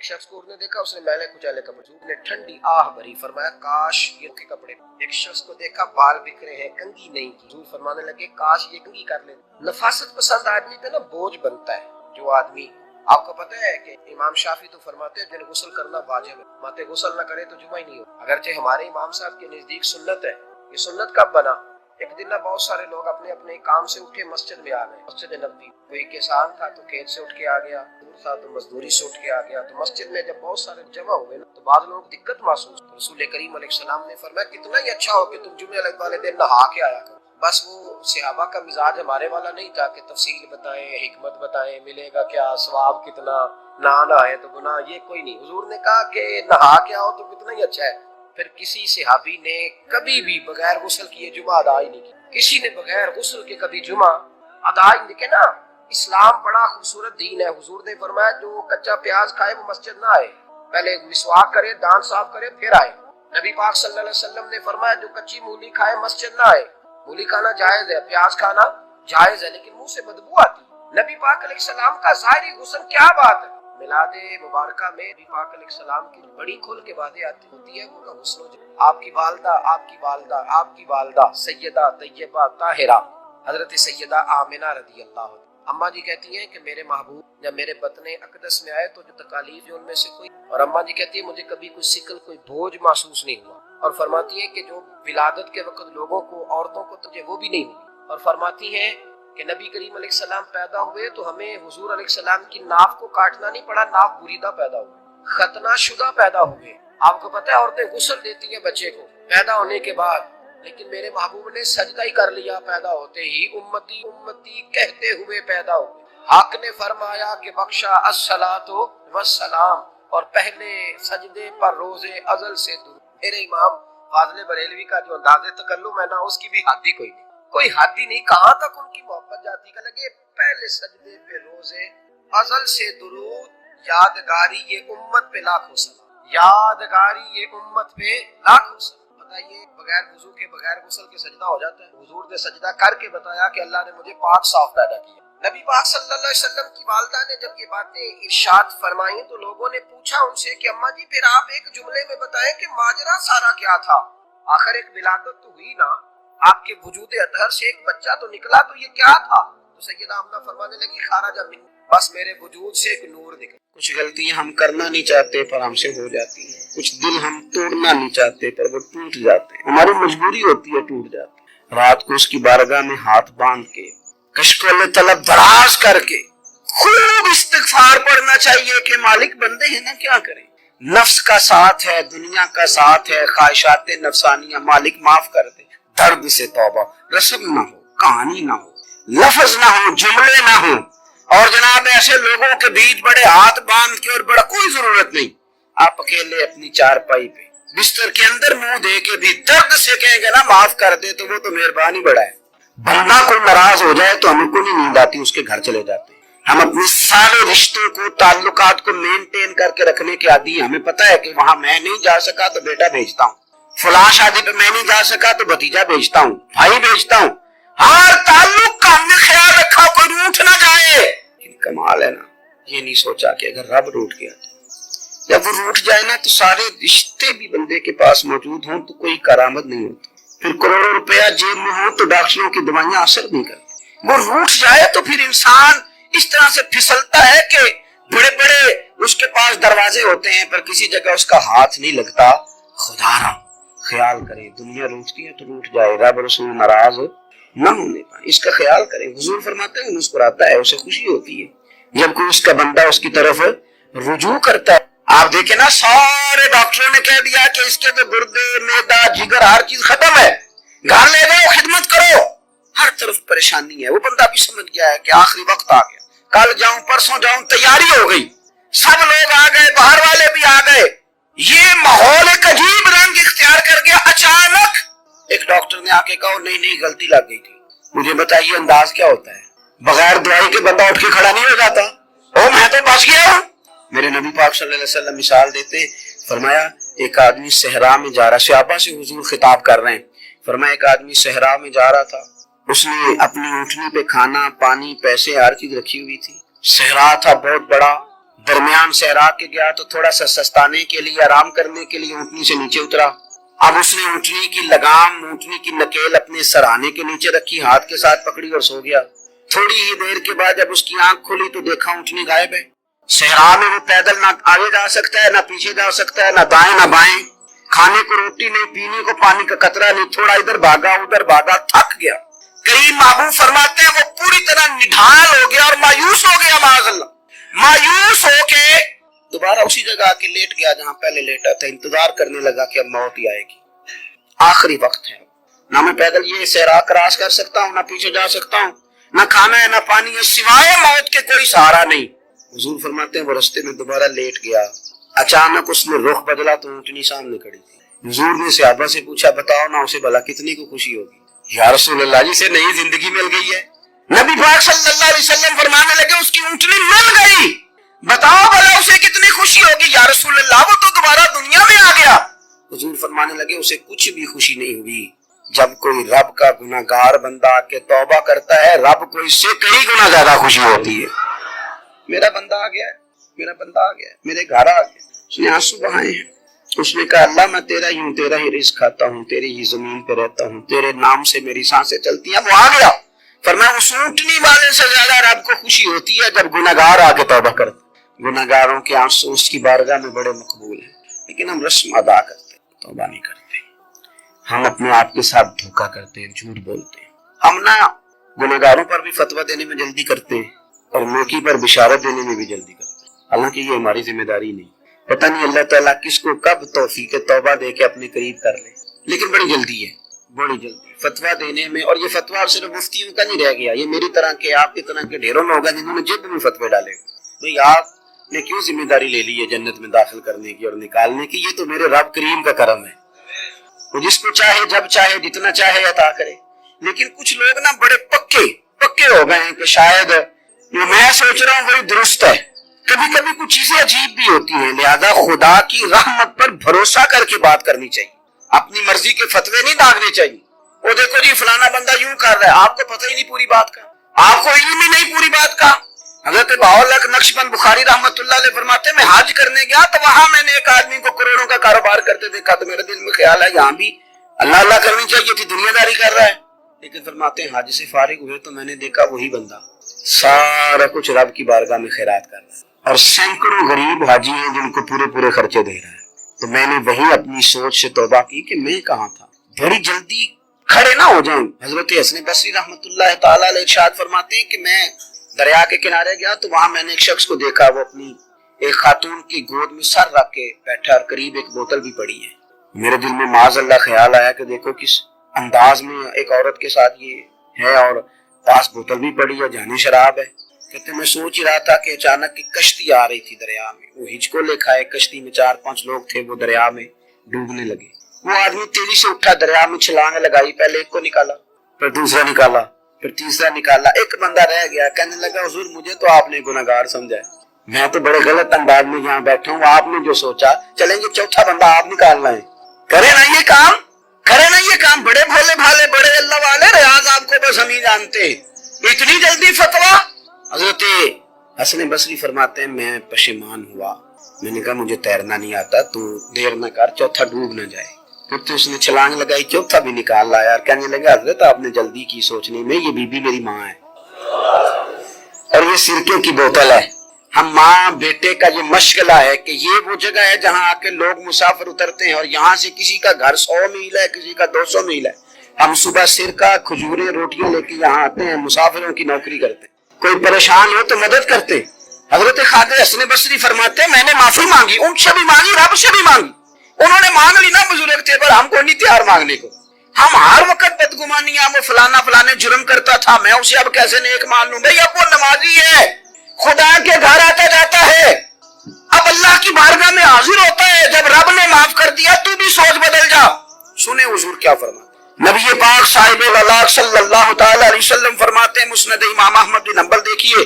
ایک شخص کو نے دیکھا، اس نے میلے کچیلے کپڑے، حضور نے ٹھنڈی آہ بھری، فرمایا کاش یہ کے کپڑے۔ ایک شخص کو دیکھا بال بکھرے ہیں، کنگھی نہیں کی، حضور فرمانے لگے کاش یہ کنگھی کر لے۔ نفاست پسند آدمی پہ نا بوجھ بنتا ہے۔ جو آدمی، آپ کو پتہ ہے کہ امام شافعی تو فرماتے ہیں جن غسل کرنا واجب ہے، ماتے غسل نہ کرے تو جمعہ ہی نہیں ہو۔ اگرچہ ہمارے امام صاحب کے نزدیک سنت ہے۔ یہ سنت کب بنا؟ ایک دن نہ بہت سارے لوگ اپنے اپنے کام سے اٹھے مسجد میں آ گئے، مسجد نبوی۔ کوئی کسان تھا تو کھیت سے اٹھ کے آ گیا، تھا تو مزدوری سے اٹھ کے آ گیا۔ تو مسجد میں جب بہت سارے جمع ہوئے نا تو بعض لوگ دقت محسوس، تو رسول کریم علیہ السلام نے فرمایا کتنا ہی اچھا ہو کہ تم جمعے والے دن نہا کے آیا کرو۔ بس وہ صحابہ کا مزاج ہمارے والا نہیں تھا کہ تفصیل بتائیں، حکمت بتائیں، ملے گا کیا، ثواب کتنا، نہ نہائے تو گناہ، یہ کوئی نہیں۔ حضور نے کہا کہ نہا کے آؤ تو کتنا ہی اچھا ہے۔ پھر کسی صحابی نے کبھی بھی بغیر غسل کیے جمعہ ادا ہی نہیں کی، کسی نے بغیر غسل کے کبھی جمعہ ادا ہی نہیں کیا نا۔ اسلام بڑا خوبصورت دین ہے۔ حضور نے فرمایا جو کچا پیاز کھائے وہ مسجد نہ آئے، پہلے مسواک کرے، دانت صاف کرے، پھر آئے۔ نبی پاک صلی اللہ علیہ وسلم نے فرمایا جو کچی مولی کھائے مسجد نہ آئے۔ مولی کھانا جائز ہے، پیاز کھانا جائز ہے، لیکن منہ سے بدبو آتی۔ نبی پاک علیہ السلام کا ظاہری غسل کیا بات ہے؟ میلاد مبارکہ میں نبی پاک علیہ السلام کی بڑی کھل کے باتیں آتی ہوتی ہے، وہ غسل آپ کی والدہ، آپ کی والدہ، آپ کی والدہ سیدہ طیبہ طاہرہ حضرت سیدہ آمنہ رضی اللہ عنہ، اماں جی کہتی ہیں کہ میرے محبوب جب میرے بطن اقدس میں آئے تو جو تکالیف ہے ان میں سے کوئی، اور اماں جی کہتی ہیں مجھے کبھی کوئی ثقل، کوئی بوجھ محسوس نہیں ہوا، اور فرماتی ہیں کہ جو ولادت کے وقت لوگوں کو، عورتوں کو تجھے وہ بھی نہیں ہوئی، اور فرماتی ہیں کہ نبی کریم علیہ السلام پیدا ہوئے تو ہمیں حضور علیہ السلام کی ناف کو کاٹنا نہیں پڑا، ناف بریدہ پیدا ہوئے، ختنہ شدہ پیدا ہوئے۔ آپ کو پتہ ہے عورتیں غسل دیتی ہیں بچے کو پیدا ہونے کے بعد، لیکن میرے محبوب نے سجدہ ہی کر لیا پیدا ہوتے ہی، امتی امتی کہتے ہوئے پیدا ہوئے۔ حق نے فرمایا کہ بخشا الصلاۃ والسلام، اور پہلے سجدے پر روز ازل سے درود۔ میرے امام فاضل بریلوی کا جو انداز تکلم ہے نا، اس کی بھی حد ہی کوئی نہیں، کوئی حد ہی نہیں، کہاں تک ان کی محبت جاتی کہ لگے پہلے سجدے پہ روز ازل سے درود، یادگاری یہ امت پہ لاکھوں سلام، یادگاری یہ امت پہ لاکھوں سلام۔ بتائیے بغیر وضو کے، بغیر غسل کے سجدہ ہو جاتا ہے؟ حضور نے سجدہ کر کے بتایا کہ اللہ نے مجھے پاک صاف پیدا کیا۔ نبی پاک صلی اللہ علیہ وسلم کی والدہ نے جب یہ باتیں ارشاد فرمائیں تو لوگوں نے پوچھا ان سے کہ اماں جی پھر آپ ایک جملے میں بتائیں کہ ماجرا سارا کیا تھا؟ آخر ایک ولادت تو ہوئی نا، آپ کے وجود اطہر سے ایک بچہ تو نکلا، تو یہ کیا تھا؟ تو سیدہ آمنہ فرمانے لگی خارج من، بس میرے وجود سے ایک نور نکلا۔ کچھ غلطیاں ہم کرنا نہیں چاہتے پر ہم سے ہو جاتی ہیں، کچھ دل ہم توڑنا نہیں چاہتے پر وہ ٹوٹ جاتے ہیں، ہماری مجبوری ہوتی ہے ٹوٹ جاتے ہیں۔ رات کو اس کی بارگاہ میں ہاتھ باندھ کے، کشکول طلب دراز کر کے خوب استغفار پڑھنا چاہیے کہ مالک بندے ہیں نا، کیا کریں، نفس کا ساتھ ہے، دنیا کا ساتھ ہے، خواہشات نفسانیہ، مالک معاف کر دے۔ درد سے توبہ، رسم نہ ہو، کہانی نہ ہو، لفظ نہ ہو، جملے نہ ہو، اور جناب ایسے لوگوں کے بیچ بڑے ہاتھ باندھ کے اور بڑا کوئی ضرورت نہیں۔ آپ اکیلے اپنی چارپائی پہ بستر کے اندر منہ دے کے بھی درد سے کہیں گے نا معاف کر دے تو وہ تو مہربانی بڑا ہے۔ بندہ کو ناراض ہو جائے تو ہم کو نہیں نیند آتی، اس کے گھر چلے جاتے ہیں۔ ہم اپنے سارے رشتوں کو، تعلقات کو مینٹین کر کے رکھنے کے عادی ہیں۔ ہمیں پتہ ہے کہ وہاں میں نہیں جا سکا تو بیٹا بھیجتا ہوں، فلاں شادی پہ میں نہیں جا سکا تو بھتیجا بھیجتا ہوں، بھائی بھیجتا ہوں، ہر تعلق کا ہم نے خیال رکھا کوئی روٹھ نہ جائے۔ کمال ہے نا، یہ نہیں سوچا کہ اگر رب روٹھ گیا تو جب وہ روٹھ جائے نا تو سارے رشتے بھی بندے کے پاس موجود ہوں تو کوئی کرامت نہیں ہوتی، پھر کروڑوں روپیہ جیب میں ہو تو ڈاکٹروں کی دوائیاں اثر نہیں کرتی۔ وہ روٹھ جائے تو پھر انسان اس طرح سے پھسلتا ہے کہ بڑے بڑے اس کے پاس دروازے ہوتے ہیں پر کسی جگہ اس کا ہاتھ نہیں لگتا۔ خدا را خیال کرے، دنیا روٹھتی ہے تو روٹھ جائے، رب رسول ناراض نہ ہونے پائے، اس کا خیال کریں۔ حضور فرماتے ہیں مسکراتا ہے، اسے خوشی ہوتی ہے جب کوئی اس کا بندہ اس کی طرف رجوع کرتا ہے۔ آپ دیکھیں نا سارے ڈاکٹروں نے کہہ دیا کہ اس کے تو گردے، معدہ، جگر ہر چیز ختم ہے، گھر لے جاؤ خدمت کرو، ہر طرف پریشانی ہے۔ وہ بندہ بھی سمجھ گیا ہے کہ آخری وقت آ گیا، کل جاؤں پرسوں جاؤں، تیاری ہو گئی، سب لوگ آ گئے، باہر والے بھی آ گئے، یہ ماحول ایک عجیب رنگ اختیار کر گیا۔ اچانک ایک ڈاکٹر نے آ کے کہا نہیں نہیں غلطی لگ گئی تھی۔ مجھے بتائیے انداز کیا ہوتا ہے؟ بغیر دعائی کے بندہ اٹھ کے کھڑا نہیں ہو جاتا، او میں تو بچ گیا ہوں۔ میرے نبی پاک صلی اللہ علیہ وسلم مثال دیتے ہیں، فرمایا ایک آدمی صحرا میں جا رہا، صحابہ سے حضور خطاب کر رہے ہیں، فرمایا ایک آدمی صحرا میں جا رہا تھا، اس نے اپنی اونٹنی پہ کھانا، پانی، پیسے، ہر چیز رکھی ہوئی تھی، صحرا تھا بہت بڑا، درمیان صحرا کے گیا تو تھوڑا سا سستانے کے لیے، آرام کرنے کے لیے اونٹنی سے نیچے اترا۔ اب اس نے اونٹنی کی لگام، اونٹنی کی نکیل اپنے سرانے کے نیچے رکھی، ہاتھ کے ساتھ پکڑی اور سو گیا۔ تھوڑی ہی دیر کے بعد جب اس کی آنکھ کھلی تو دیکھا اونٹنی غائب ہے۔ صحرا میں وہ پیدل نہ آگے جا سکتا ہے، نہ پیچھے جا سکتا ہے، نہ دائیں نہ بائیں، کھانے کو روٹی نہیں، پینے کو پانی کا قطرہ نہیں، تھوڑا ادھر بھاگا ادھر بھاگا، تھک گیا۔ کریم محبوب فرماتے ہیں وہ پوری طرح نڈھال ہو گیا اور مایوس ہو گیا، معاذ اللہ، مایوس ہو کے دوبارہ اسی جگہ آ کے لیٹ گیا جہاں پہلے لیٹا تھا، انتظار کرنے لگا کہ اب موت ہی آئے گی، آخری وقت ہے، نہ میں پیدل یہ صحرا کراس کر سکتا ہوں، نہ پیچھے جا سکتا ہوں، نہ کھانا ہے نہ پانی ہے، سوائے موت کے کوئی سہارا نہیں۔ حضور فرماتے ہیں وہ رستے میں دوبارہ لیٹ گیا، اچانک اس نے رخ بدلا تو اونٹنی سامنے کھڑی تھی۔ حضور نے صحابہ سے پوچھا بتاؤ نا اسے بھلا کتنی کو خوشی ہوگی؟ یا رسول اللہ جسے نئی زندگی مل گئی ہے۔ نبی پاک صلی اللہ علیہ وسلم فرمانے لگے اس کی اونٹنی مل گئی، بتاؤ بھلا اسے کتنی خوشی ہوگی؟ یا رسول اللہ وہ تو دوبارہ دنیا میں آ گیا۔ حضور فرمانے لگے اسے کچھ بھی خوشی نہیں ہوئی۔ جب کوئی رب کا گناہگار بندہ آ کے توبہ کرتا ہے، رب کو اس سے کئی گنا زیادہ خوشی ہوتی ہے۔ میرا بندہ آ گیا ہے، میرا بندہ آ گیا ہے، میرے گھر آ گیا۔ اس نے آنسو بہائے ہیں، اس نے کہا اللہ میں تیرا ہی ہوں، تیرا ہی رزق کھاتا ہوں، تیری ہی زمین پہ رہتا ہوں، تیرے نام سے میری سانسیں چلتی ہیں۔ وہ آ گیا۔ فرمایا اس اونٹنی والے سے زیادہ رب کو خوشی ہوتی ہے جب گناہگار آ کے توبہ کرتا۔ گناہگاروں کے آنسو اس کی بارگاہ میں بڑے مقبول ہیں، لیکن ہم رسم ادا کرتے، توبہ نہیں کرتے۔ ہم اپنے آپ کے ساتھ دھوکہ کرتے ہیں، جھوٹ بولتے ہیں۔ ہم نہ گناہگاروں پر بھی فتویٰ دینے میں جلدی کرتے ہیں اور نیکی پر بشارت دینے میں بھی جلدی کرتے ہیں، حالانکہ یہ ہماری ذمہ داری نہیں۔ پتہ نہیں اللہ تعالیٰ کس کو کب توفیق توبہ دے کے اپنے قریب کر لے، لیکن بڑی جلدی ہے، بڑی جلدی فتویٰ دینے میں۔ اور یہ فتویٰ صرف مفتیوں کا نہیں رہ گیا، یہ میری طرح کے آپ کی طرح کے ڈھیروں لوگ ہیں جنہوں نے جب میں فتوے ڈالے۔ بھئی آپ نے کیوں ذمہ داری لے لی ہے جنت میں داخل کرنے کی اور نکالنے کی؟ یہ تو میرے رب کریم کا کرم ہے، وہ جس کو چاہے جب چاہے جتنا چاہے عطا کرے۔ لیکن کچھ لوگ نا بڑے پکے ہو گئے ہیں کہ شاید جو میں سوچ رہا ہوں وہی درست ہے۔ کبھی کبھی کچھ چیزیں عجیب بھی ہوتی ہیں، لہذا خدا کی رحمت پر بھروسہ کر کے بات کرنی چاہیے، اپنی مرضی کے فتوے نہیں داغنے چاہیے۔ وہ دیکھو جی فلانا بندہ یوں کر رہا ہے، آپ کو پتہ ہی نہیں پوری بات کا، آپ کو علم ہی نہیں پوری بات کا۔ حضرت بہاءاللہ نقشبند بخاری رحمت اللہ علیہ فرماتے ہیں میں حج کرنے گیا تو وہاں میں نے ایک آدمی کو کروڑوں کا کاروبار کرتے دیکھا تو میرے دل میں خیال ہے یہاں بھی اللہ اللہ کرنی چاہیے تھی، دنیا داری کر رہا ہے۔ لیکن فرماتے ہیں حج سے فارغ ہوئے تو میں نے دیکھا وہی بندہ سارا کچھ رب کی بارگاہ میں خیرات کر رہا ہے، اور سینکڑوں غریب حاجی ہیں جن کو پورے خرچے دے رہا ہے۔ تو میں نے وہی اپنی سوچ سے توبہ کی کہ میں کہاں تھا۔ بڑی جلدی کھڑے نہ ہو جائیں۔ حضرت حسن بصری رحمت اللہ تعالی علیہ ارشاد فرماتے ہیں کہ میں دریا کے کنارے گیا تو وہاں میں نے ایک شخص کو دیکھا، وہ اپنی ایک خاتون کی گود میں سر رکھ کے بیٹھا اور قریب ایک بوتل بھی پڑی ہے۔ میرے دل میں معاذ اللہ خیال آیا کہ دیکھو کس انداز میں ایک عورت کے ساتھ یہ ہے اور پاس بوتل بھی پڑی ہے، جانی شراب ہے۔ کہتے میں سوچ ہی رہا تھا کہ اچانک ایک کشتی آ رہی تھی دریا میں، وہ ہچ کو لے کھائے، کشتی میں 4-5 لوگ تھے، وہ دریا میں ڈوبنے لگے۔ وہ آدمی تیزی سے اٹھا، دریا میں چھلانگ لگائی، پہلے ایک کو نکالا، پھر دوسرا نکالا، پھر تیسرا نکالا، ایک بندہ رہ گیا۔ کہنے لگا حضور مجھے تو آپ نے گناہگار سمجھا ہے، میں تو بڑے غلط انداز میں یہاں بیٹھا ہوں، آپ نے جو سوچا چلیں گے چوتھا بندہ آپ نکالنا ہے، کرے نا یہ کام، کرے نا یہ کام۔ بڑے بھولے بھالے بڑے اللہ والے ریاض آپ کو بس ہم ہی جانتے ہیں، اتنی جلدی فتویٰ۔ حضرت حسن بصری فرماتے ہیں میں پشیمان ہوا، میں نے کہا مجھے تیرنا نہیں آتا، تو دیر نہ کر چوتھا ڈوب نہ جائے۔ پھر تو اس نے چھلانگ لگائی، چوتھا بھی نکال لایا اور کہنے لگا حضرت آپ نے جلدی کی سوچنے میں، یہ بی بی میری ماں ہے اور یہ سرکے کی بوتل ہے۔ ہم ماں بیٹے کا یہ مشغلہ ہے کہ یہ وہ جگہ ہے جہاں آ کے لوگ مسافر اترتے ہیں اور یہاں سے کسی کا گھر 100 میل ہے، کسی کا 200 میل ہے۔ ہم صبح سرکہ کھجوریں روٹیاں لے کے یہاں آتے ہیں، مسافروں کی نوکری کرتے ہیں، کوئی پریشان ہو تو مدد کرتے ہیں۔ حضرت خواجہ حسن بصری فرماتے ہیں میں نے معافی مانگی، ان سے بھی مانگی، رب سے بھی مانگی۔ انہوں نے مانگ لی نا بزرگ تھے، پر ہم کو نہیں تیار مانگنے کو۔ ہم ہر وقت بدگمانیاں، وہ فلانا فلانے جرم کرتا تھا، میں اسے اب کیسے نیک مان لوں؟ بھئی اب وہ نمازی ہے، خدا کے گھر آتا جاتا ہے، اب اللہ کی بارگاہ میں حاضر ہوتا ہے، جب رب نے معاف کر دیا تو بھی سوچ بدل جا۔ سنیں حضور کیا فرماتے، نبی پاک صاحب العلاق صلی اللہ تعالی علیہ وسلم فرماتے ہیں، مسند امام احمد بن حنبل دیکھیے،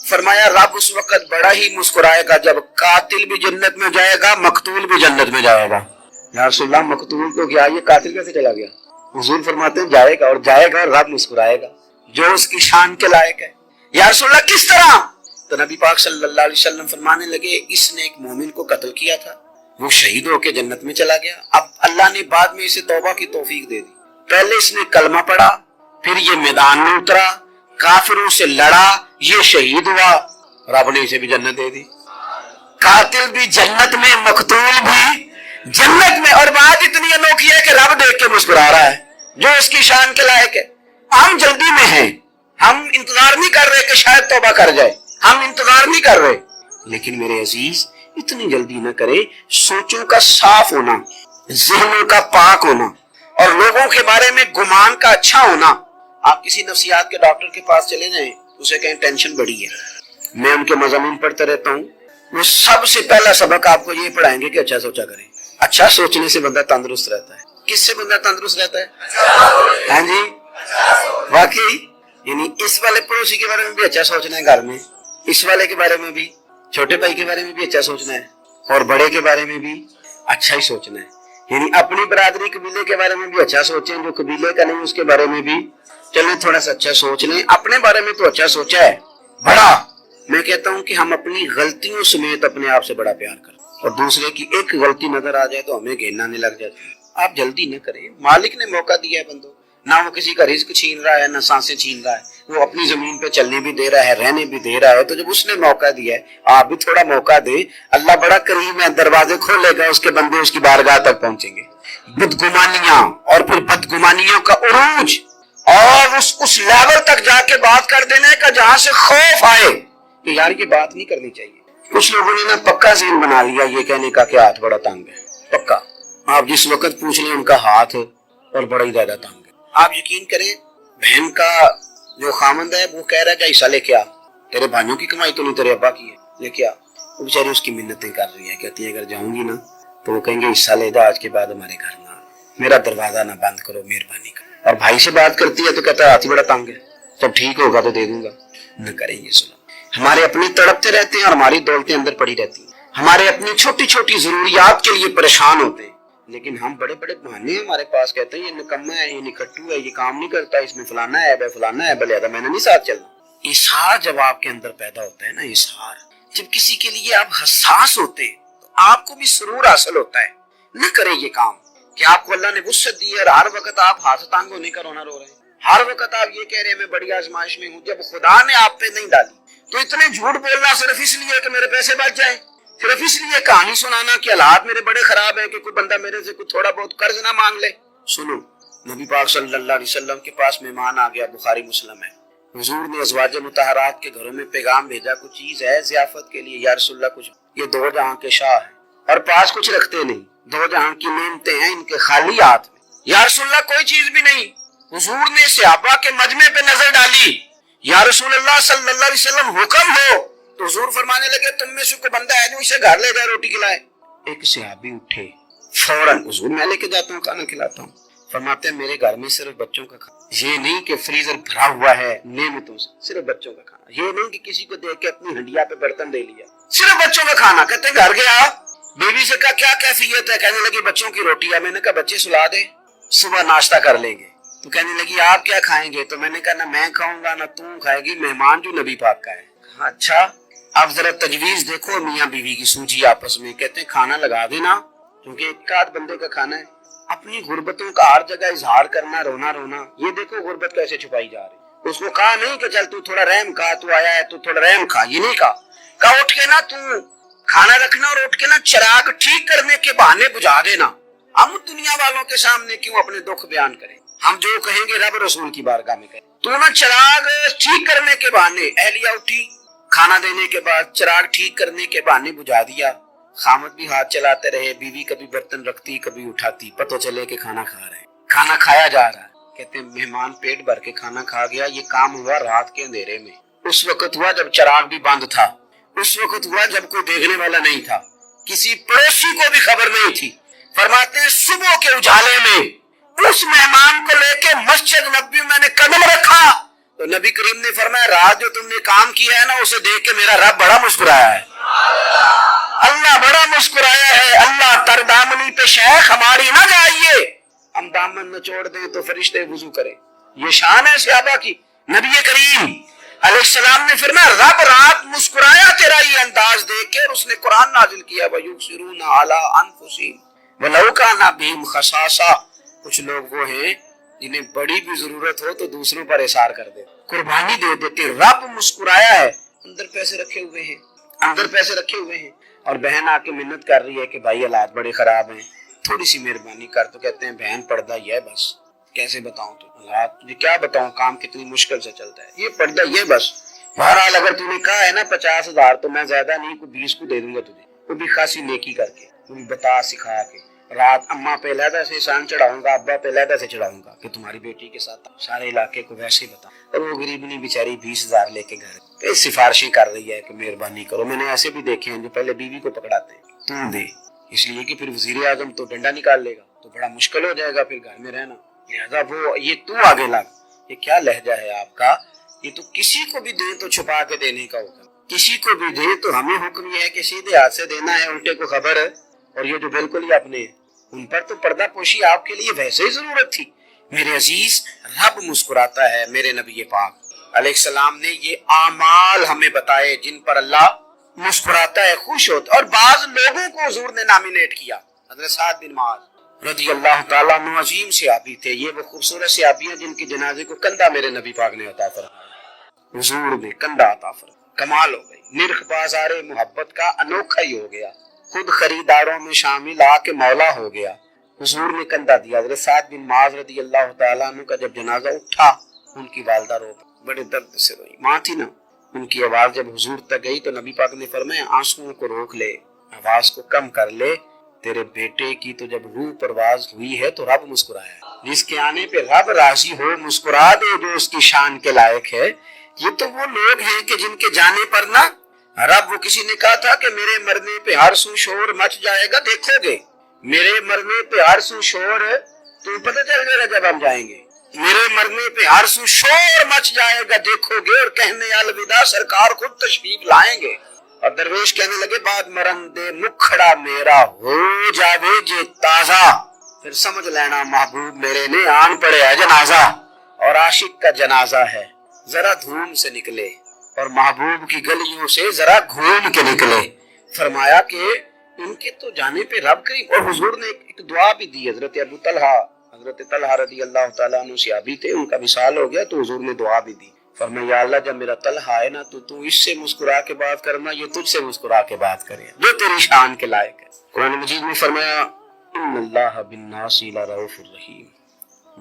فرمایا رب اس وقت بڑا ہی مسکرائے گا جب قاتل بھی جنت میں جائے گا، مقتول بھی جنت میں جائے گا۔ یا رسول اللہ مقتول تو گیا، یہ قاتل کیسے چلا گیا؟ حضور فرماتے ہیں جائے گا، اور رب مسکرائے گا جو اس کی شان کے لائق ہے۔ یا رسول اللہ کس طرح؟ تو نبی پاک صلی اللہ علیہ وسلم فرمانے لگے اس نے ایک مومن کو قتل کیا تھا، وہ شہید ہو کے جنت میں چلا گیا، اب اللہ نے بعد میں اسے توبہ کی توفیق دے دی، پہلے اس نے کلمہ پڑھا، پھر یہ میدان میں اترا، کافروں سے لڑا، یہ شہید ہوا، رب نے اسے بھی جنت دے دی۔ قاتل بھی جنت میں، مقتول بھی جنت میں، اور بات اتنی انوکھی ہے کہ رب دیکھ کے مسکرا رہا ہے جو اس کی شان کے لائق ہے۔ ہم جلدی میں ہیں، ہم انتظار نہیں کر رہے کہ شاید توبہ کر جائے، ہم انتظار نہیں کر رہے، لیکن میرے عزیز اتنی جلدی نہ کرے، سوچوں کا صاف ہونا، ذہنوں کا پاک ہونا، اور لوگوں کے بارے میں گمان کا اچھا ہونا۔ آپ کسی نفسیات کے ڈاکٹر کے پاس چلے جائیں، اسے کہیں ٹینشن بڑی ہے، میں ان کے مضامین پڑھتا رہتا ہوں، وہ سب سے پہلا سبق آپ کو یہ پڑھائیں گے کہ اچھا سوچا کریں۔ اچھا سوچنے سے بندہ تندرست رہتا ہے۔ کس سے بندہ تندرست رہتا ہے؟ ہاں جی، واقعی، یعنی اس والے پڑوسی کے بارے میں بھی اچھا سوچنا ہے، گھر میں اس والے کے بارے میں بھی، چھوٹے بھائی کے بارے میں بھی اچھا سوچنا ہے، اور بڑے کے بارے میں بھی اچھا ہی سوچنا ہے۔ یعنی اپنی برادری قبیلے کے بارے میں بھی اچھا سوچیں، جو قبیلے کا نہیں اس کے بارے میں بھی چلیں تھوڑا سا اچھا سوچ لیں۔ اپنے بارے میں تو اچھا سوچا ہے بڑا، میں کہتا ہوں کہ ہم اپنی غلطیوں سمیت اپنے آپ سے بڑا پیار کریں، اور دوسرے کی ایک غلطی نظر آ جائے تو ہمیں گھیننا نہیں لگ جاتی۔ آپ جلدی نہ کریں، مالک نے موقع دیا ہے بندوں، نہ وہ کسی کا رزق چھین رہا ہے، نہ سانسیں چھین رہا ہے، وہ اپنی زمین پہ چلنے بھی دے رہا ہے، رہنے بھی دے رہا ہے، تو جب اس نے موقع دیا ہے آپ بھی تھوڑا موقع دیں۔ اللہ بڑا کریم ہے، دروازے کھولے گا، اس کے بندے اس کی بارگاہ تک پہنچیں گے۔ بدگمانیاں اور پھر بدگمانیوں کا عروج، اور اس لیول تک جا کے بات کر دینے کا جہاں سے خوف آئے کہ یار یہ بات نہیں کرنی چاہیے۔ کچھ لوگوں نے نا پکا ذہن بنا لیا یہ کہنے کا کہ ہاتھ بڑا تنگ ہے، پکا، آپ جس وقت پوچھ لیں ان کا ہاتھ اور بڑا ہی زیادہ تنگ ہے۔ آپ یقین کریں، بہن کا جو خامند ہے وہ کہہ رہا ہے کہ حصہ لے کے آ، تیرے بھائیوں کی کمائی تو نہیں تیرے ابا کی ہے، لے کے آ۔ وہ بیچاری اس کی منتیں کر رہی ہے، کہتی ہے اگر جاؤں گی نا تو وہ کہیں گے حصہ لے جا، آج کے بعد ہمارے گھر نہ، میرا دروازہ نہ بند کرو مہربانی کر۔ اور بھائی سے بات کرتی ہے تو کہتا ہے ہاتھ بڑا تنگ ہے، جب ٹھیک ہوگا تو دے دوں گا۔ نہ کریں گے ظلم۔ ہمارے اپنے تڑپتے رہتے ہیں اور ہماری دولتیں اندر پڑی رہتی ہیں، ہمارے اپنی چھوٹی چھوٹی ضروریات کے لیے پریشان ہوتے ہیں، لیکن ہم بڑے بڑے بہانے ہمارے پاس، کہتے ہیں یہ نکما ہے، یہ نکھٹو ہے، یہ کام نہیں کرتا، اس میں فلانا ہے، فلانا ہے، بلے میں نے نہیں ساتھ چلنا۔ اظہار جب آپ کے اندر پیدا ہوتا ہے نا، اظہار جب کسی کے لیے آپ حساس ہوتے ہیں تو آپ کو بھی سرور حاصل ہوتا ہے۔ نہ کریں یہ کام کہ آپ کو اللہ نے وسعت دی ہے اور ہر وقت آپ ہاتھ تانگ ہونے کا رونا رو رہے ہیں، ہر وقت آپ یہ کہہ رہے ہیں میں بڑی آزمائش میں ہوں، جب خدا نے آپ پہ نہیں ڈالی تو اتنے جھوٹ بولنا صرف اس لیے کہ میرے پیسے بچ جائیں، صرف اس لیے کہانی سنانا کہ حالات میرے بڑے خراب ہیں کہ کوئی بندہ میرے سے کوئی تھوڑا بہت قرض نہ مانگ لے۔ سنو، نبی پاک صلی اللہ علیہ وسلم کے پاس مہمان آ گیا، بخاری مسلم ہے، حضور نے ازواج مطہرات کے گھروں میں پیغام بھیجا، کچھ چیز ہے ضیافت کے لیے، یا رسول اللہ کچھ، یہ دو جہاں کے شاہ ہیں اور پاس کچھ رکھتے نہیں، دو جہاں کی نعمتیں ہیں ان کے خالی ہاتھ میں، یا رسول اللہ کوئی چیز بھی نہیں۔ حضور نے صحابہ کے مجمع پہ نظر ڈالی، یا رسول اللہ صلی اللہ علیہ وسلم حکم ہو، تو حضور فرمانے لگے تم میں سے کوئی بندہ ہے جو اسے گھر لے جائے روٹی کھلائے۔ ایک صحابی اٹھے فوراً، حضور میں لے کے جاتا ہوں کھانا کھلاتا ہوں، فرماتے ہیں میرے گھر میں صرف بچوں کا کھانا، یہ نہیں کہ فریزر بھرا ہوا ہے نعمتوں سے، صرف بچوں کا کھانا، یہ نہیں کہ کسی کو دیکھ کے اپنی ہنڈیا پہ برتن دے لیا، صرف بچوں کا کھانا۔ کہتے ہیں گھر گیا، بیوی سے کہا کیا کیفیت ہے، کہنے لگی بچوں کی روٹی ہے۔ میں نے کہا بچے سلا دے، صبح ناشتہ کر لیں گے۔ تو کہنے لگی آپ کیا کھائیں گے؟ تو میں نے کہا نہ میں کھاؤں گا نہ تم کھائے گی، مہمان جو نبی پاک کا ہے۔ اچھا اب ذرا تجویز دیکھو میاں بیوی کی سوجی آپس میں، کہتے ہیں کھانا لگا دینا کیونکہ ایک آدھ بندے کا کھانا ہے۔ اپنی غربتوں کا ہر جگہ اظہار کرنا، رونا رونا، یہ دیکھو غربت کیسے چھپائی جا رہی۔ اس کو کہا نہیں کہ چل تو تھوڑا رحم کھا، تو آیا ہے تو تھوڑا رحم کھا، یہ نہیں کہا اٹھ کے نا تو کھانا رکھنا اور اٹھ کے نا چراغ ٹھیک کرنے کے بہانے بجھا دینا۔ ہم دنیا والوں کے سامنے کیوں اپنے دکھ بیان کریں، ہم جو کہیں گے رب رسول کی بارگاہ میں کہیں۔ تو نا چراغ ٹھیک کرنے کے بہانے، اہلیہ اٹھی کھانا دینے کے بعد چراغ ٹھیک کرنے کے بہانے بجھا دیا، خامد بھی ہاتھ چلاتے رہے، بیوی کبھی برتن رکھتی کبھی اٹھاتی، پتہ چلے کہ کھانا کھا رہے ہیں، کھانا کھایا جا رہا ہے۔ کہتے ہیں مہمان پیٹ بھر کے کھانا کھا گیا۔ یہ کام ہوا رات کے اندھیرے میں، اس وقت ہوا جب چراغ بھی بند تھا، اس وقت ہوا جب کوئی دیکھنے والا نہیں تھا، کسی پڑوسی کو بھی خبر نہیں تھی۔ فرماتے ہیں صبح کے اجالے میں اس مہمان کو لے کے مسجد نبوی میں نے قدم رکھا تو نبی کریم نے فرمایا رات جو تم نے کام کیا ہے نا اسے دیکھ کے میرا رب بڑا مسکرایا ہے، اللہ بڑا مسکرایا ہے۔ اللہ تر دامنی پہ شیخ ہماری نہ جائیے، ہم دامن نہ چھوڑ دیں تو فرشتے وضو کریں۔ یہ شان ہے صحابہ کی۔ نبی کریم علیہ السلام نے فرمایا رب رات مسکرایا تیرا یہ انداز دیکھ کے، اور اس نے قرآن نازل کیا وَيُبْصِرُونَ عَلَىٰ أَنفُسِهِمْ وَلَوْ كَانَ بِهِمْ خَصَاصَةٌ، کچھ لوگ وہ ہیں جنہیں بڑی بھی ضرورت ہو تو دوسروں پر اثار کر دے، قربانی دے دیتے۔ رب مسکرایا ہے، اندر پیسے رکھے ہوئے ہیں، اندر پیسے رکھے ہوئے ہیں، اور بہن آ کے منت کر رہی ہے کہ بھائی حالات بڑے خراب ہیں، تھوڑی سی مہربانی کر، تو کہتے ہیں بہن پردہ یہ ہے بس، کیسے بتاؤں تو حالات، تجھے کیا بتاؤں، کام کتنی مشکل سے چلتا ہے، یہ پردہ یہ بس۔ بہرحال اگر تو نے کہا ہے نا 50,000 تو میں زیادہ نہیں، کوئی 20 کو دے دوں گا تجھے، وہ بھی خاصی نیکی کر کے، وہ بھی بتا سکھا کے، رات اماں پہ علیحدہ سے احسان چڑھاؤں گا، ابا پہ علیحدہ سے چڑھاؤں گا کہ تمہاری بیٹی کے ساتھ سارے علاقے کو ویسے ہی بتا، اور وہ غریبنی بیچاری 20,000 لے کے گھر پہ سفارشیں کر رہی ہے کہ مہربانی کرو۔ میں نے ایسے بھی دیکھے ہیں جو پہلے بیوی کو پکڑاتے ہیں، تم دے، اس لیے کہ پھر وزیر اعظم تو ڈنڈا نکال لے گا تو بڑا مشکل ہو جائے گا پھر گھر میں رہنا، لہذا وہ یہ تو آگے لگ۔ یہ کیا لہجہ ہے آپ کا؟ یہ تو کسی کو بھی دے تو چھپا کے دینے کا حکم، کسی کو بھی دے تو ہمیں حکم یہ ہے کہ سیدھے ہاتھ سے دینا ہے، الٹے کو خبر ہے، اور یہ جو بالکل ہی اپنے، ان پر تو پردہ پوشی آپ کے لیے ویسے ہی ضرورت تھی۔ میرے عزیز، رب مسکراتا ہے۔ میرے نبی پاک علیہ السلام نے یہ اعمال ہمیں بتائے جن پر اللہ مسکراتا ہے، خوش ہوتا ہے، اور بعض لوگوں کو حضور نے نامینیٹ کیا۔ حضرت سعد بن معاذ رضی اللہ تعالیٰ عنہ عظیم صحابی تھے، یہ وہ خوبصورت صحابی ہیں جن کے جنازے کو کندھا میرے نبی پاک نے عطا فرمایا، حضور نے کندھا عطا فرمایا۔ کمال ہو گئی، نرخ بازار محبت کا انوکھا ہی ہو گیا، خود خریداروں میں شامل آ کے مولا ہو گیا، حضور نے کندھا دیا۔ حضرت سعد بن معاذ رضی اللہ تعالیٰ عنہ کا جب جنازہ اٹھا، ان کی والدہ رو پڑی، بڑے درد سے روئی، ماں تھی نا، ان کی آواز جب حضور تک گئی تو نبی پاک نے فرمایا آنسوؤں کو روک لے، آواز کو کم کر لے، تیرے بیٹے کی تو جب روح پرواز ہوئی ہے تو رب مسکرایا ہے، جس کے آنے پہ رب راضی ہو مسکرا دے جو اس کی شان کے لائق ہے۔ یہ تو وہ لوگ ہیں کہ جن کے جانے پر نا رب، وہ کسی نے کہا تھا کہ میرے مرنے پہ ہر سو شور مچ جائے گا، دیکھو گے میرے مرنے پہ ہر سو شور، تو پتہ چل جائے گا جب ہم جائیں گے، میرے مرنے پہ ہر سو شور مچ جائے گا، دیکھو گے، اور کہنے الوداع سرکار خود تشریف لائیں گے۔ اور درویش کہنے لگے بعد مرندے مکھڑا میرا ہو جاوے جے تازہ، پھر سمجھ لینا محبوب میرے نے آن پڑے ہے جنازہ، اور عاشق کا جنازہ ہے ذرا دھوم سے نکلے، اور محبوب کی گلیوں سے ذرا گھوم کے نکلے۔ فرمایا کہ ان کے تو جانے پہ رب کریم، اور حضور نے ایک دعا بھی دی۔ حضرت ابو طلحہ، حضرت طلحہ رضی اللہ تعالیٰ عنہ صحابی تھے، ان کا وصال ہو گیا تو حضور نے دعا بھی دی، فرمایا یا اللہ جب میرا طلحہ ہے نا تو اس سے مسکرا کے بات کرنا، یہ تجھ سے مسکرا کے بات کرے جو تیری شان کے لائق ہے۔ قرآن مجید میں فرمایا ان اللہ بالناس لرؤوف الرحیم،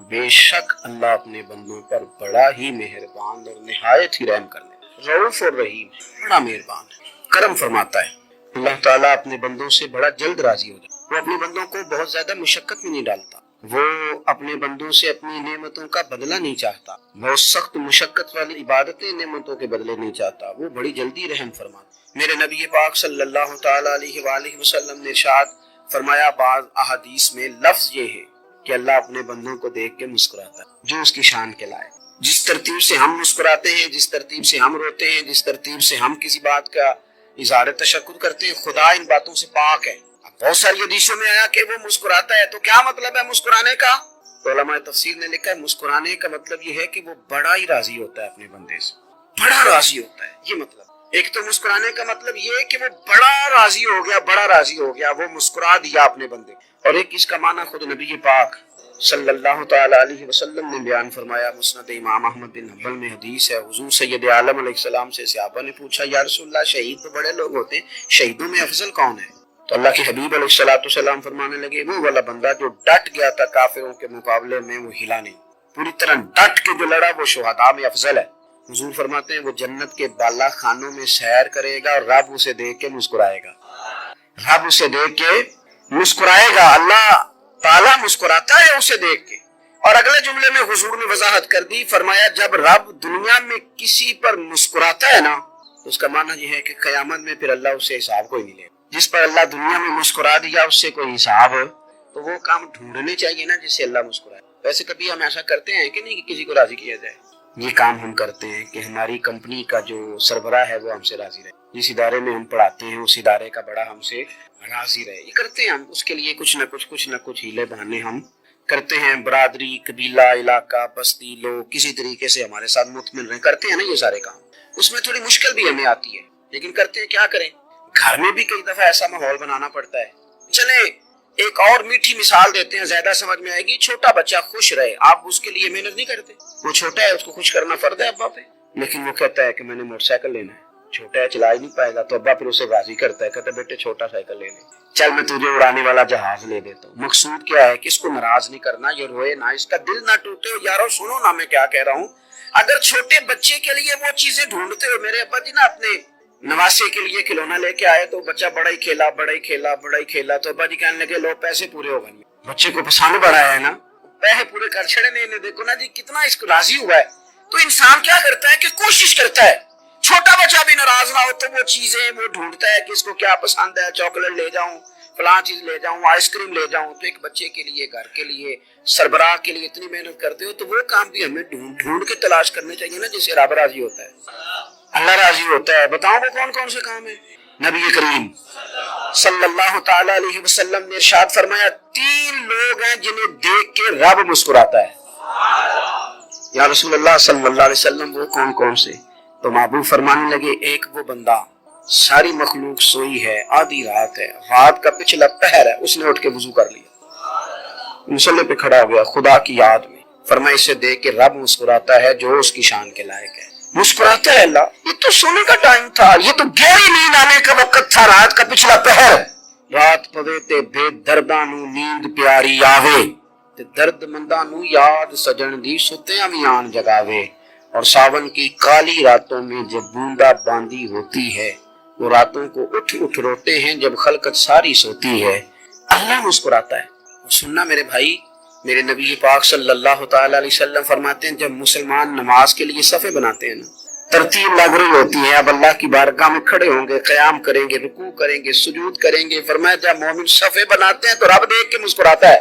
بے شک اللہ اپنے بندوں پر بڑا ہی مہربان اور نہایت ہی رحم کرنے، رؤوف اور رحیم، بڑا مہربان ہے، کرم فرماتا ہے۔ اللہ تعالیٰ اپنے بندوں سے بڑا جلد راضی ہو جاتا ہے، وہ اپنے بندوں کو بہت زیادہ مشقت میں نہیں ڈالتا، وہ اپنے بندوں سے اپنی نعمتوں کا بدلہ نہیں چاہتا، بہت سخت مشقت والی عبادتیں نعمتوں کے بدلے نہیں چاہتا، وہ بڑی جلدی رحم فرماتا۔ میرے نبی پاک صلی اللہ تعالیٰ علیہ وآلہ وسلم نے ارشاد فرمایا، بعض احادیث میں لفظ یہ ہے کہ اللہ اپنے بندوں کو دیکھ کے مسکراتا ہے جو اس کی شان کے لائق۔ جس ترتیب سے ہم مسکراتے ہیں، جس ترتیب سے ہم روتے ہیں، جس ترتیب سے ہم کسی بات کا اظہار تشکر کرتے ہیں، خدا ان باتوں سے پاک ہے۔ اب بہت ساری حدیثوں میں آیا کہ وہ مسکراتا ہے، تو کیا مطلب ہے مسکرانے کا؟ تو علماء تفسیر نے لکھا ہے مسکرانے کا مطلب یہ ہے کہ وہ بڑا ہی راضی ہوتا ہے اپنے بندے سے، بڑا راضی ہوتا ہے، یہ مطلب۔ ایک تو مسکرانے کا مطلب یہ ہے کہ وہ بڑا راضی ہو گیا، بڑا راضی ہو گیا، وہ مسکرا دیا اپنے بندے، اور ایک اس کا معنی خود نبی پاک صلی اللہ تعالی علیہ وسلم نے بیان فرمایا۔ مسند امام احمد بن حنبل میں حدیث ہے، حضور سید عالم علیہ السلام سے صحابہ نے پوچھا یا رسول اللہ شہید تو بڑے لوگ ہوتے ہیں، شہیدوں میں افضل کون ہے؟ تو اللہ کے حبیب علیہ السلام فرمانے لگے وہ والا بندہ جو ڈٹ گیا تھا کافروں کے مقابلے میں، وہ ہلا نہیں، پوری طرح ڈٹ کے جو لڑا، وہ شہداء میں افضل ہے۔ حضور فرماتے ہیں وہ جنت کے بالا خانوں میں سیر کرے گا اور رب اسے دیکھ کے مسکرائے گا، رب اسے دیکھ کے مسکرائے گا، اللہ تعالیٰ مسکراتا ہے اسے دیکھ کے۔ اور اگلے جملے میں حضور نے وضاحت کر دی، فرمایا جب رب دنیا میں کسی پر مسکراتا ہے نا تو اس کا معنی یہ ہے کہ قیامت میں پھر اللہ اس سے حساب کوئی نہیں لے گا۔ جس پر اللہ دنیا میں مسکرا دیا اس سے کوئی حساب، تو وہ کام ڈھونڈنے چاہیے نا جس سے اللہ مسکرائے۔ ویسے کبھی ہم ایسا کرتے ہیں کہ نہیں کہ کسی کو راضی کیا جائے؟ یہ کام ہم کرتے ہیں کہ ہماری کمپنی کا جو سربراہ ہے وہ ہم سے راضی رہے، جس ادارے میں ہم پڑھاتے ہیں اس ادارے کا بڑا ہم سے راضی رہے، یہ کرتے ہیں ہم، اس کے لیے کچھ نہ کچھ ہیلے بہانے ہم کرتے ہیں برادری قبیلہ علاقہ بستی لوگ کسی طریقے سے ہمارے ساتھ مطمئن رہیں، کرتے ہیں نا یہ سارے کام، اس میں تھوڑی مشکل بھی ہمیں آتی ہے لیکن کرتے ہیں، کیا کریں، گھر میں بھی کئی دفعہ ایسا ماحول بنانا پڑتا ہے۔ چلیں ایک اور میٹھی مثال دیتے ہیں، زیادہ سمجھ میں آئے گی۔ چھوٹا بچہ خوش رہے، آپ اس کے لیے محنت نہیں کرتے، وہ چھوٹا ہے اس کو خوش کرنا فرض ہے ابا پہ، لیکن وہ کہتا ہے کہ میں نے موٹر سائیکل لینا ہے، چھوٹا ہے چلا ہی نہیں پائے گا، تو ابا پھر اسے راضی کرتا ہے، کہتا ہے بیٹے چھوٹا سائیکل لے لے، چل میں تجھے اڑانے والا جہاز لے دیتا ہوں۔ مقصود کیا ہے کہ اس کو ناراض نہیں کرنا، یہ روئے نہ، اس کا دل نہ ٹوٹے۔ یارو سنو نا میں کیا کہہ رہا ہوں، اگر چھوٹے بچے کے لیے وہ چیزیں ڈھونڈتے ہو، میرے ابا جی نا اپنے نواسے کے لیے کھلونا لے کے آئے تو بچہ بڑا ہی کھیلا تو ابا جی کہنے لگے لو پیسے پورے ہو گئے، بچے کو پسند بڑا ہے نا، پیسے پورے کر چھڑے نے، دیکھو نا جی کتنا اس کو راضی ہوا ہے۔ تو انسان کیا کرتا ہے کہ کوشش کرتا ہے، چھوٹا بچہ بھی ناراض نہ ہو تو وہ چیزیں وہ ڈھونڈتا ہے کہ اس کو کیا پسند ہے، چاکلیٹ لے جاؤں، فلاں چیز لے جاؤں، آئس کریم لے جاؤں۔ تو ایک بچے کے لیے، گھر کے لیے، سربراہ کے لیے اتنی محنت کرتے ہو تو وہ کام بھی ہمیں ڈھونڈ کے تلاش کرنے چاہیے نا، جس سے رب راضی ہوتا ہے، اللہ راضی ہوتا ہے۔ بتاؤ وہ کون کون سے کام ہیں؟ نبی کریم صلی اللہ تعالی علیہ وسلم نے ارشاد فرمایا 3 لوگ ہیں جنہیں دیکھ کے رب مسکراتا ہے۔ یا رسول اللہ صلی اللہ علیہ وسلم وہ کون کون سے؟ تو محبوب فرمانے لگے ایک وہ بندہ ساری مخلوق سوئی ہے، آدھی رات ہے، رات کا پچھلا پہر ہے، اس نے اٹھ کے وضو کر لیا، مصلی پہ کھڑا ہو گیا خدا کی یاد میں، فرمایا اسے دیکھ کے رب مسکراتا ہے جو اس کی شان کے لائق ہے۔ مسکراتا ہے اللہ، یہ تو سونے کا ٹائم تھا، یہ تو گہری نیند آنے کا وقت تھا، رات کا پچھلا پہر، رات پوے تے بے درداں نو نیند پیاری آوے تے درد منداں نو یاد سجن دی ستیاں وی آن جگاوے، اور ساون کی کالی راتوں میں جب بوندا باندی ہوتی ہے، وہ راتوں کو اٹھ اٹھ روتے ہیں جب خلقت ساری سوتی ہے۔ اللہ مسکراتا ہے۔ اور سننا میرے بھائی، میرے نبی پاک صلی اللہ تعالی علیہ وسلم فرماتے ہیں جب مسلمان نماز کے لیے صفیں بناتے ہیں نا، ترتیب لگ رہی ہوتی ہے، اب اللہ کی بارگاہ میں کھڑے ہوں گے، قیام کریں گے، رکوع کریں گے، سجود کریں گے، فرمایا جب مومن صفیں بناتے ہیں تو رب دیکھ کے مسکراتا ہے۔